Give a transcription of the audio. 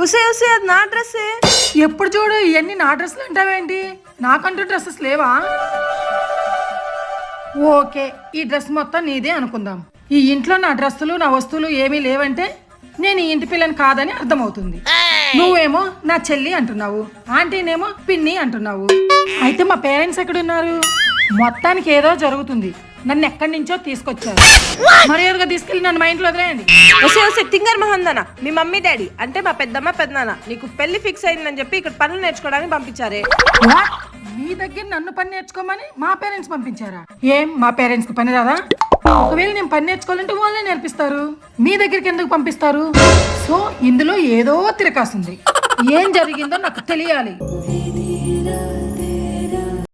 ఒసే ఒసే అది నా డ్రెస్సే. ఎప్పుడు చూడు ఇవన్నీ నా డ్రెస్సులు అంటావేంటి? నాకంటూ డ్రెస్సెస్ లేవా? ఓకే, ఈ డ్రెస్ మొత్తం నీదే అనుకుందాం. ఈ ఇంట్లో నా డ్రెస్సులు నా వస్తువులు ఏమీ లేవంటే నేను ఈ ఇంటి పిల్లని కాదని అర్థమవుతుంది. నువ్వేమో నా చెల్లి అంటున్నావు, ఆంటీనేమో పిన్ని అంటున్నావు. అయితే మా పేరెంట్స్ ఎక్కడున్నారు? మొత్తానికి ఏదో జరుగుతుంది. నన్ను ఎక్కడి నుంచో తీసుకొచ్చారు. మర్యాదగా తీసుకెళ్ళి నన్ను మా ఇంట్లో వదిలేయండి. ఒసే ఒసే తింగర్ మహందన, మీ మమ్మీ డాడీ అంటే మా పెద్దమ్మ పెద్దనాన్న నీకు పెళ్లి ఫిక్స్ అయిందని చెప్పి ఇక్కడ పనులు నేర్చుకోవడానికి పంపించారే. What? మీ దగ్గర నన్ను పని నేర్చుకోమని మా పేరెంట్స్ పంపించారా? ఏం మా పేరెంట్స్ కి పని రాదా? ఒకవేళ నేను పని నేర్చుకోవాలంటే వాళ్ళే నేర్పిస్తారు. మీ దగ్గరికి ఎందుకు పంపిస్తారు? సో ఇందులో ఏదో తిరకాసుంది. ఏం జరిగిందో నాకు తెలియాలి.